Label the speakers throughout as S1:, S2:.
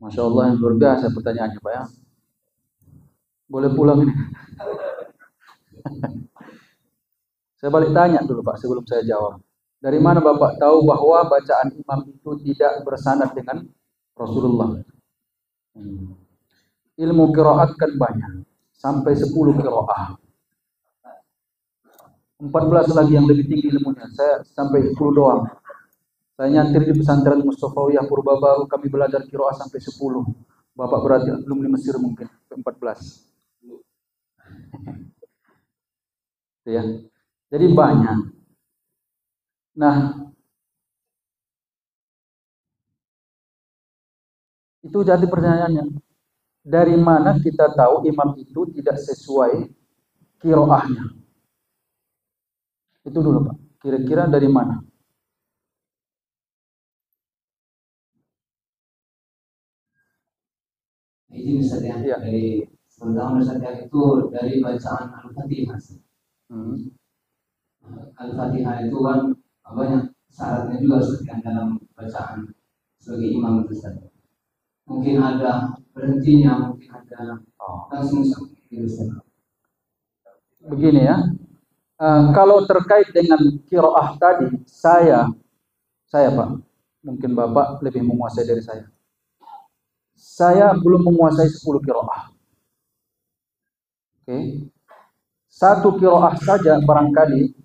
S1: Masya Allah, yang luar biasa pertanyaannya Pak ya. Boleh pulang ini. Saya balik tanya dulu Pak sebelum saya jawab. Dari mana Bapak tahu bahwa bacaan imam itu tidak bersanad dengan Rasulullah? Ilmu qiraat kan banyak. Sampai 10 qiraah. 14 lagi yang lebih tinggi ilmunya. Saya sampai 10 doang. Saya nyantri di pesantren Mustafawiyah Purba Baru, kami belajar qiraah sampai 10. Bapak berarti belum di Mesir mungkin, 14. Ya. Jadi banyak. Nah, itu jadi pertanyaannya. Dari mana kita tahu imam itu tidak sesuai qiraahnya? Itu dulu Pak. Kira-kira dari mana?
S2: Ini misalnya
S1: Ya.
S2: dari pertama misalnya itu dari bacaan Al-Fatihah. Al-Fatihah itu kan banyak syaratnya juga seperti dalam bacaan sebagai imam itu saja. Mungkin ada berhentinya, mungkin ada langsung gitu.
S1: Begini ya. Kalau terkait dengan qiraah tadi, saya Pak, mungkin Bapak lebih menguasai dari saya. Saya belum menguasai 10 qiraah. Oke. Satu qiraah saja barangkali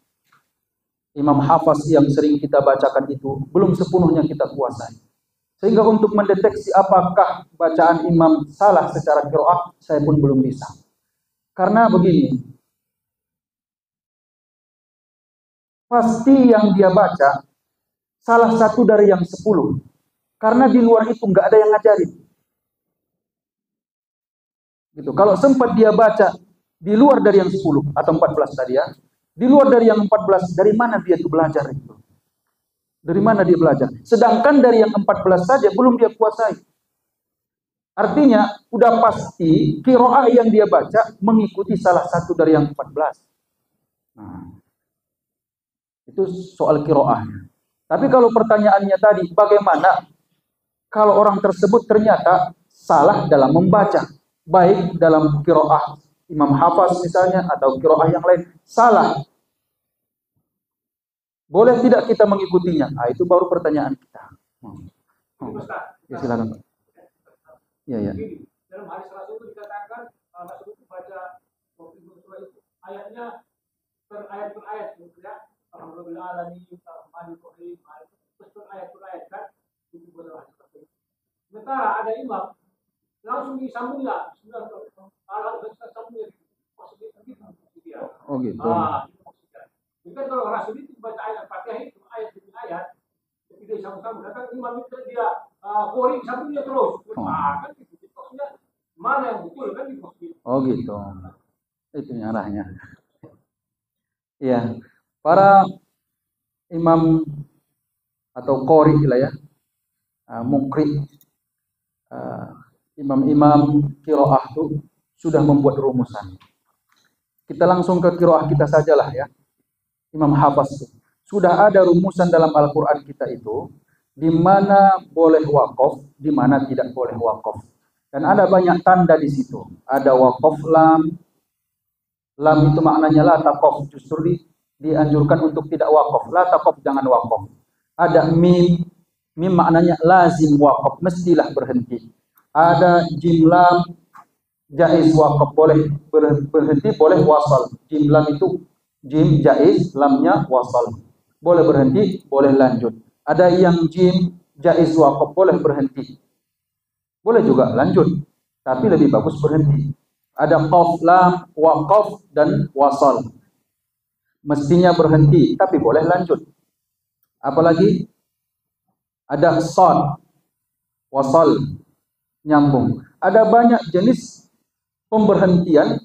S1: Imam Hafaz yang sering kita bacakan itu belum sepenuhnya kita kuasai. Sehingga untuk mendeteksi apakah bacaan imam salah secara qiraah, saya pun belum bisa. Karena begini, pasti yang dia baca salah satu dari yang 10. Karena di luar itu nggak ada yang ngajarin. Gitu. Kalau sempat dia baca di luar dari yang 10 atau 14 tadi ya, di luar dari yang 14, dari mana dia itu belajar itu? Dari mana dia belajar? Sedangkan dari yang 14 saja belum dia kuasai. Artinya, udah pasti qiraah yang dia baca mengikuti salah satu dari yang 14. Nah, itu soal qiraahnya. Tapi kalau pertanyaannya tadi, bagaimana kalau orang tersebut ternyata salah dalam membaca, baik dalam qiraah Imam Hafaz misalnya atau qiraah yang lain, salah. Boleh tidak kita mengikutinya? Nah, itu baru pertanyaan kita. Ya, silakan. Ya, ya.
S3: Dalam hadis Rasul itu dikatakan Rasul itu baca surah itu ayatnya per ayat gitu ya. Alhamdulillah alamin, Rahmanir-Rahim, per ayat kan itu adalah hadis Rasul. Sementara ada imam langsung disambung ya, sudah sambung maksudnya begitu ya.
S1: Oh gitu.
S3: Itu maksudnya. Jadi kalau Rasul itu baca ayat Fatihah itu ayat demi ayat, tidak disambung-sambung. Kadang imam itu dia koring sambungnya terus. Kan gitu. Maksudnya mana yang betul kan gitu.
S1: Oh gitu. Itu arahnya. Iya. Para imam atau qori lah ya. Mukri. Imam-imam qiraah itu sudah membuat rumusan. Kita langsung ke qiraah kita sajalah ya. Imam Hafaz itu. Sudah ada rumusan dalam Al-Qur'an kita itu di mana boleh wakaf, di mana tidak boleh wakaf. Dan ada banyak tanda di situ. Ada wakaf lam. Lam itu maknanya la taqaf. Justru dianjurkan untuk tidak wakaf. La taqaf, jangan wakaf. Ada mim. Mim maknanya lazim wakaf. Mestilah berhenti. Ada jim lam. Jaiz wakaf. Boleh berhenti, boleh wasal. Jim lam itu jim jaiz, lamnya wasal. Boleh berhenti, boleh lanjut. Ada yang jim jaiz wakaf, boleh berhenti. Boleh juga lanjut, tapi lebih bagus berhenti. Ada qaf, lam, waqaf, dan wasal. Mestinya berhenti, tapi boleh lanjut. Apalagi ada sad, wasal, nyambung. Ada banyak jenis pemberhentian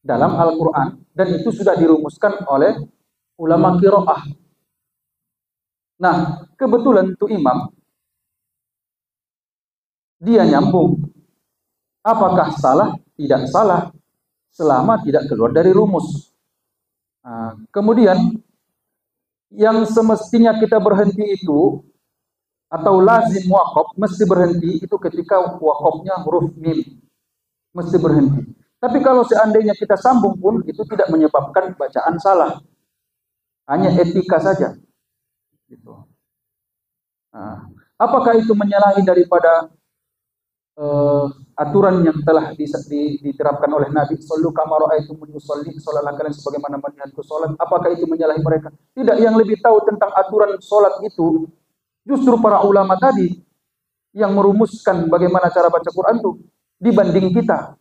S1: dalam Al-Quran, dan itu sudah dirumuskan oleh ulama qiraah. Nah, kebetulan itu imam, dia nyambung. Apakah salah? Tidak salah, selama tidak keluar dari rumus. Nah, kemudian yang semestinya kita berhenti itu atau lazim waqaf mesti berhenti itu ketika waqafnya huruf mim. Mesti berhenti. Tapi kalau seandainya kita sambung pun itu tidak menyebabkan bacaan salah. Hanya etika saja. Gitu. Nah, apakah itu menyalahi daripada aturan yang telah diterapkan oleh Nabi, sallu kama ra'aitumuni usolli, salatlah kalian sebagaimana melihatku salat? Apakah itu menyalahi mereka? Tidak, yang lebih tahu tentang aturan salat itu justru para ulama tadi yang merumuskan bagaimana cara baca Quran itu dibanding kita.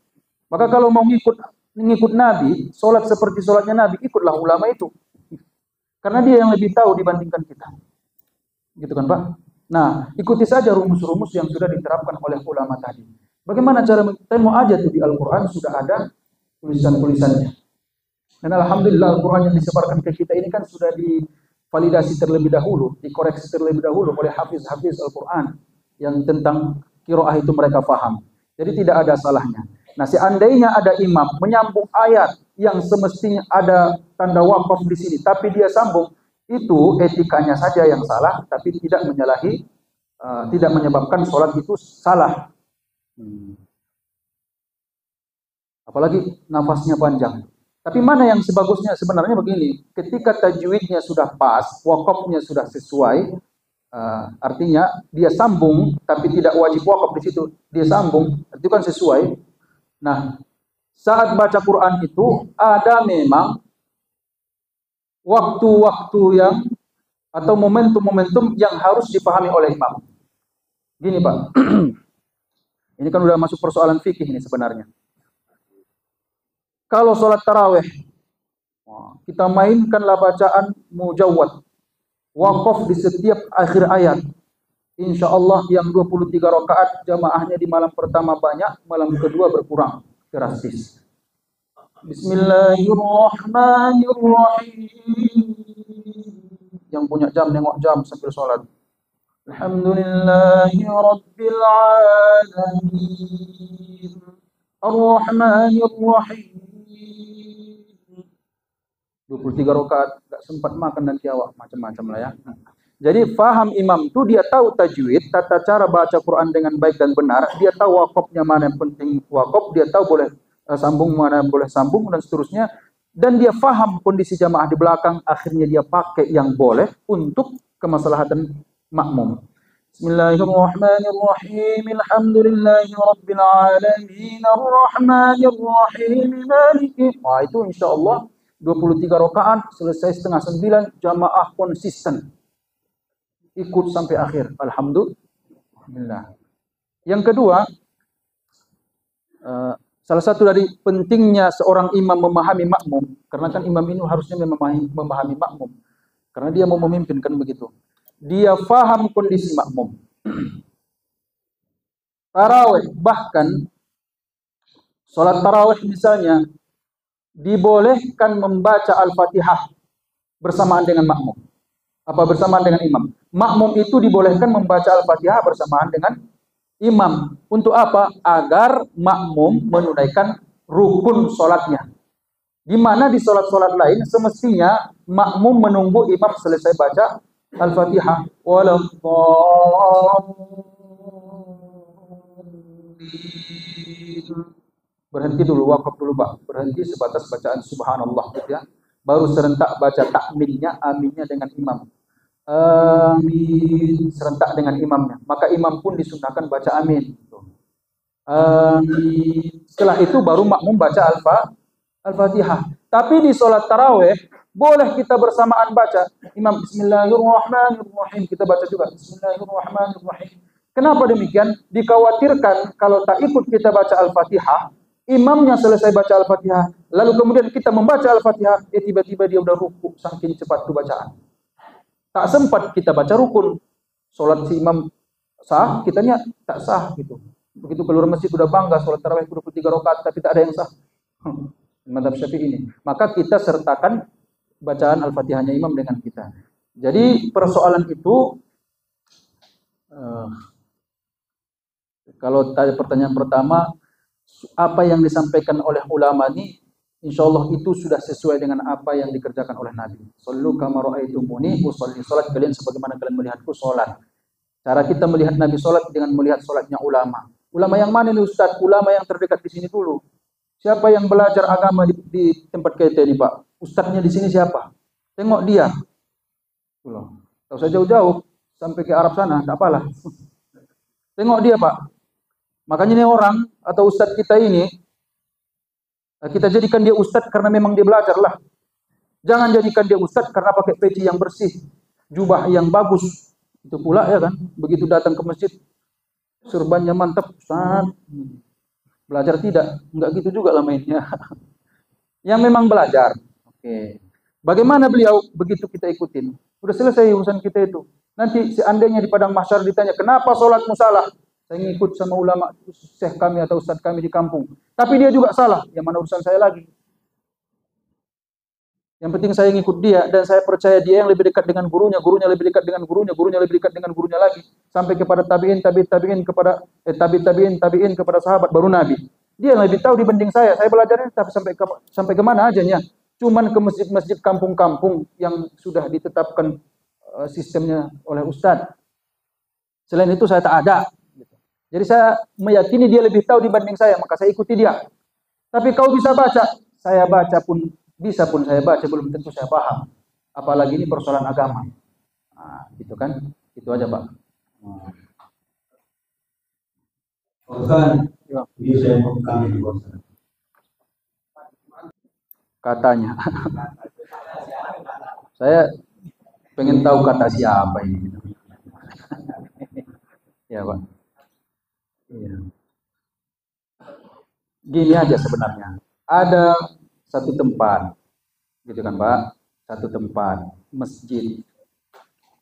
S1: Maka kalau mau ngikut Nabi, salat seperti salatnya Nabi, ikutlah ulama itu. Karena dia yang lebih tahu dibandingkan kita. Gitu kan, Pak? Nah, ikuti saja rumus-rumus yang sudah diterapkan oleh ulama tadi. Bagaimana cara temu aja tuh di Al-Quran sudah ada tulisan-tulisannya. Dan alhamdulillah Al-Quran yang disebarkan ke kita ini kan sudah divalidasi terlebih dahulu, dikoreksi terlebih dahulu oleh hafiz-hafiz Al-Quran yang tentang qiraah itu mereka paham. Jadi tidak ada salahnya. Nah, seandainya ada imam menyambung ayat yang semestinya ada tanda waqaf di sini, tapi dia sambung, itu etikanya saja yang salah, tapi tidak menyalahi, tidak menyebabkan sholat itu salah. Apalagi nafasnya panjang. Tapi mana yang sebagusnya sebenarnya begini, ketika tajwidnya sudah pas, waqafnya sudah sesuai, artinya dia sambung, tapi tidak wajib waqaf di situ, dia sambung, itu kan sesuai. Nah, saat baca Quran itu ada memang waktu-waktu yang atau momentum-momentum yang harus dipahami oleh imam. Gini, Pak. Ini kan udah masuk persoalan fikih ini sebenarnya. Kalau sholat tarawih, kita mainkanlah bacaan mujawwad, waqaf di setiap akhir ayat. Insya Allah yang 23 rakaat jamaahnya di malam pertama banyak, malam kedua berkurang drastis. Bismillahirrahmanirrahim. Yang punya jam nengok jam sambil sholat. Alhamdulillahi rabbil alamin. Ar-Rahmanir-Rahim. 23 rakaat, enggak sempat makan nanti awak, macam-macam lah ya. Jadi faham imam itu dia tahu tajwid, tata cara baca Quran dengan baik dan benar, dia tahu waqafnya mana yang penting waqaf, dia tahu boleh sambung mana boleh sambung dan seterusnya, dan dia faham kondisi jamaah di belakang, akhirnya dia pakai yang boleh untuk kemaslahatan makmum. Bismillahirrahmanirrahim. Alhamdulillahi rabbil alamin. Arrahmanirrahim. Maliki. Wah, itu insyaallah 23 rakaat selesai setengah 9, jamaah konsisten ikut sampai akhir. Alhamdulillah. Yang kedua, salah satu dari pentingnya seorang imam memahami makmum, karena kan imam ini harusnya memahami makmum, karena dia mau memimpin kan begitu. Dia faham kondisi makmum. Tarawih, bahkan sholat tarawih misalnya, dibolehkan membaca Al-Fatihah bersamaan dengan makmum. Apa bersamaan dengan imam? Makmum itu dibolehkan membaca Al-Fatihah bersamaan dengan imam. Untuk apa? Agar makmum menunaikan rukun sholatnya. Di mana di sholat-sholat lain semestinya makmum menunggu imam selesai baca Al-Fatihah. Berhenti dulu, wakaf dulu Pak. Berhenti sebatas bacaan subhanallah gitu ya. Baru serentak baca takminnya, aminnya dengan imam. Amin, serentak dengan imamnya. Maka imam pun disunahkan baca amin. Amin. Setelah itu baru makmum baca Al-Fatihah. Tapi di sholat tarawih boleh kita bersamaan baca. Imam Bismillahirrahmanirrahim, kita baca juga Bismillahirrahmanirrahim. Kenapa demikian? Dikhawatirkan kalau tak ikut kita baca Al-Fatihah, imamnya selesai baca Al-Fatihah, lalu kemudian kita membaca Al-Fatihah, tiba-tiba dia udah ruku, saking cepat itu bacaan. Tak sempat kita baca rukun. Sholat si imam sah, kitanya tak sah gitu. Begitu keluar masjid udah bangga, sholat tarawih 23 rakaat, tapi tak ada yang sah. Mazhab Syafi'i ini. Maka kita sertakan bacaan Al-Fatihahnya imam dengan kita. Jadi persoalan itu, kalau tadi pertanyaan pertama, apa yang disampaikan oleh ulama ini, insya Allah itu sudah sesuai dengan apa yang dikerjakan oleh Nabi. Sallu kama ra'aitumuni usolli, salat kalian sebagaimana kalian melihatku salat. Cara kita melihat Nabi sholat dengan melihat sholatnya ulama. Ulama yang mana nih Ustaz? Ulama yang terdekat di sini dulu. Siapa yang belajar agama di tempat kita ini Pak? Ustaznya di sini siapa? Tengok dia. Tak usah jauh-jauh sampai ke Arab sana, tak apalah. Tengok dia Pak. Makanya ini orang atau ustaz kita ini, kita jadikan dia ustaz karena memang dia belajar lah. Jangan jadikan dia ustaz karena pakai peci yang bersih, jubah yang bagus. Itu pula ya kan, begitu datang ke masjid, surbannya mantap, ustaz. Belajar tidak, enggak gitu juga lah mainnya. Yang memang belajar. Oke. Bagaimana beliau? Begitu kita ikutin. Udah selesai urusan kita itu. Nanti seandainya di padang mahsyar ditanya, kenapa sholatmu salah? Saya ngikut sama ulama, syekh kami atau ustaz kami di kampung. Tapi dia juga salah. Yang mana urusan saya lagi? Yang penting saya ngikut dia dan saya percaya dia yang lebih dekat dengan gurunya, gurunya lebih dekat dengan gurunya, gurunya lebih dekat dengan gurunya lagi, sampai kepada tabiin, tabiin kepada tabiin kepada sahabat baru Nabi. Dia yang lebih tahu dibanding saya. Saya belajarnya tapi sampai kemana ajanya? Cuman ke masjid-masjid kampung-kampung yang sudah ditetapkan sistemnya oleh ustaz. Selain itu saya tak ada. Jadi saya meyakini dia lebih tahu dibanding saya, maka saya ikuti dia. Tapi kau bisa baca, saya baca pun bisa pun saya baca, belum tentu saya paham. Apalagi ini persoalan agama. Nah, gitu kan? Itu aja, Pak.
S4: Bosan, ini saya mau kami bosan.
S1: Katanya. Saya pengen tahu kata siapa ini. Ya, Pak. Iya. Gini aja sebenarnya. Ada satu tempat, gitu kan Pak, satu tempat masjid.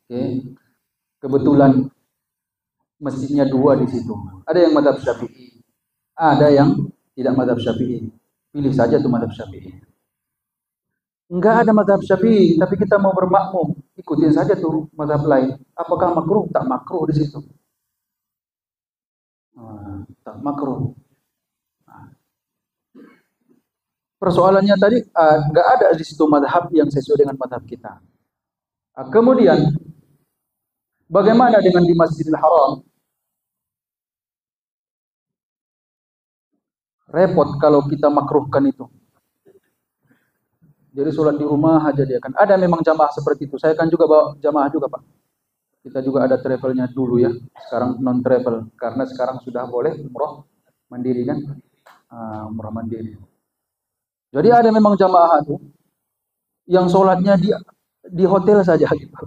S1: Oke. Kebetulan masjidnya dua di situ. Ada yang mazhab Syafi'i, ada yang tidak mazhab Syafi'i. Pilih saja tuh mazhab Syafi'i. Enggak ada mazhab Syafi'i, tapi kita mau bermakmum, ikutin saja tuh mazhab lain. Apakah makruh? Tak makruh di situ. Tak makruh. Persoalannya tadi nggak ada di situ mazhab yang sesuai dengan mazhab kita. Kemudian bagaimana dengan di Masjidil Haram? Repot kalau kita makruhkan itu. Jadi sholat di rumah aja dia kan. Ada memang jamaah seperti itu. Saya kan juga bawa jamaah juga Pak. Kita juga ada travelnya dulu ya. Sekarang non travel karena sekarang sudah boleh umroh mandiri kan. Umroh mandiri. Jadi ada memang jamaah itu yang sholatnya di hotel saja gitu.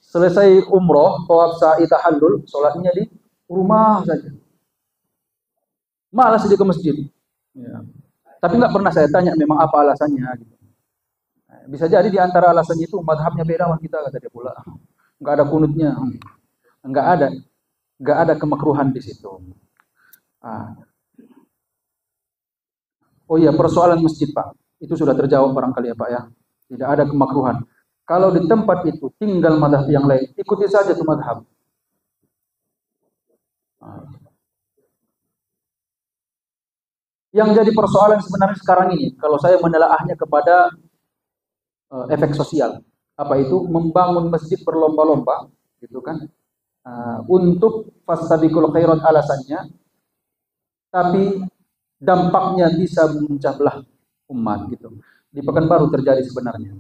S1: Selesai umroh, tawaf sa'i tahallul, sholatnya di rumah saja. Malas dia ke masjid. Ya. Tapi nggak pernah saya tanya memang apa alasannya. Gitu. Bisa jadi di antara alasannya itu mazhabnya beda sama kita kata dia pula. Nggak ada kunutnya, nggak ada kemakruhan di situ. Oh iya, persoalan masjid Pak, itu sudah terjawab barangkali ya Pak ya. Tidak ada kemakruhan. Kalau di tempat itu tinggal mazhab yang lain, ikuti saja tuh mazhab. Yang jadi persoalan sebenarnya sekarang ini, kalau saya menelaahnya kepada efek sosial, apa itu membangun masjid berlomba-lomba, gitu kan? Untuk fastabiqul khairat alasannya, tapi dampaknya bisa memecah belah umat gitu. Di Pekanbaru terjadi sebenarnya.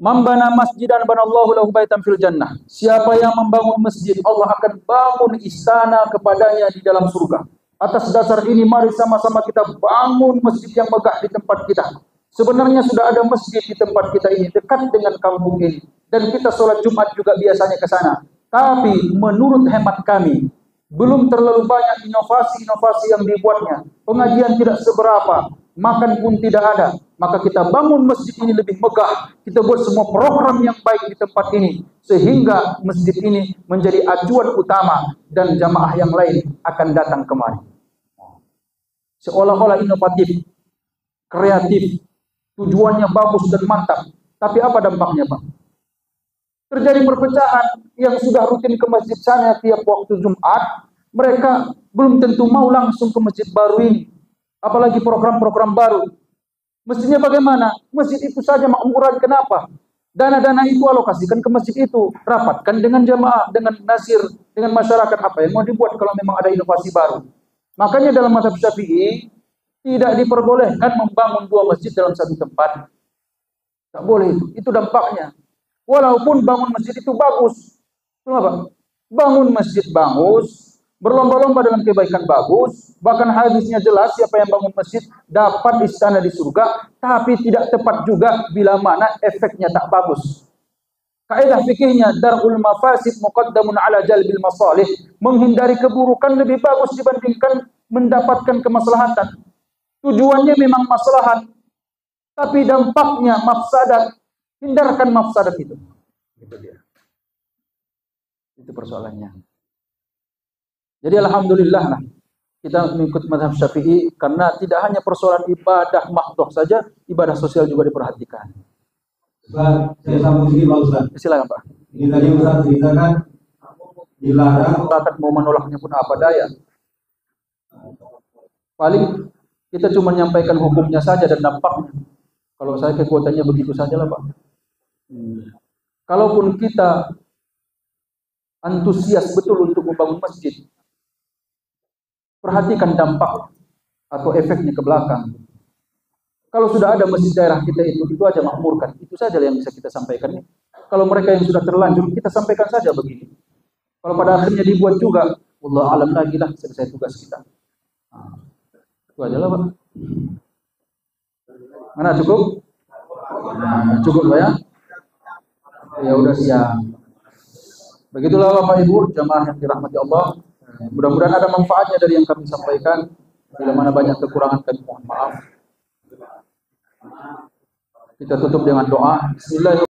S1: Man bana masjidan banallahu lahu baitan fil jannah. Siapa yang membangun masjid, Allah akan bangun istana kepadanya di dalam surga. Atas dasar ini mari sama-sama kita bangun masjid yang megah di tempat kita. Sebenarnya sudah ada masjid di tempat kita ini dekat dengan kampung ini dan kita sholat Jumat juga biasanya ke sana. Tapi menurut hemat kami belum terlalu banyak inovasi-inovasi yang dibuatnya. Pengajian tidak seberapa, makan pun tidak ada. Maka kita bangun masjid ini lebih megah. Kita buat semua program yang baik di tempat ini. Sehingga masjid ini menjadi acuan utama dan jamaah yang lain akan datang kemari. Seolah-olah inovatif, kreatif, tujuannya bagus dan mantap. Tapi apa dampaknya Pak? Terjadi perpecahan yang sudah rutin ke masjid sana tiap waktu Jumat, mereka belum tentu mau langsung ke masjid baru ini. Apalagi program-program baru. Mestinya bagaimana? Masjid itu saja makmuran, kenapa? Dana-dana itu alokasikan ke masjid itu, rapatkan dengan jamaah, dengan nasir, dengan masyarakat. Apa yang mau dibuat kalau memang ada inovasi baru? Makanya dalam mazhab Syafi'i tidak diperbolehkan membangun dua masjid dalam satu tempat. Tak boleh itu. Itu dampaknya. Walaupun bangun masjid itu bagus. Kenapa? Bangun masjid bagus, berlomba-lomba dalam kebaikan bagus, bahkan hadisnya jelas siapa yang bangun masjid dapat istana di surga, tapi tidak tepat juga bila mana efeknya tak bagus. Kaidah fikihnya darul mafasid muqaddamun ala jalbil masalih, menghindari keburukan lebih bagus dibandingkan mendapatkan kemaslahatan. Tujuannya memang maslahat, tapi dampaknya mafsadat. Hindarkan mafsadat itu. Itu dia. Itu persoalannya. Jadi alhamdulillah lah kita mengikut mazhab Syafi'i karena tidak hanya persoalan ibadah mahdoh saja, ibadah sosial juga diperhatikan.
S4: Ustaz, saya sambung sedikit Pak Ustaz.
S1: Silakan Pak.
S4: Ini tadi Ustaz ceritakan dilarang
S1: Masyarakat mau menolaknya pun apa daya. Paling kita cuma menyampaikan hukumnya saja dan dampaknya. Kalau saya kekuatannya begitu saja lah Pak. Kalaupun kita antusias betul untuk membangun masjid, perhatikan dampak atau efeknya ke belakang. Kalau sudah ada masjid daerah kita itu aja makmurkan. Itu saja yang bisa kita sampaikan nih. Kalau mereka yang sudah terlanjur, kita sampaikan saja begini. Kalau pada akhirnya dibuat juga, wallahu alam lagi lah, selesai tugas kita. Itu aja lah Pak. Mana cukup? Cukup Pak ya? Ya udah siap. Begitulah Bapak Ibu jamaah yang dirahmati Allah. Mudah-mudahan ada manfaatnya dari yang kami sampaikan. Bila mana banyak kekurangan kami mohon maaf. Kita tutup dengan doa. Bismillahirrahmanirrahim.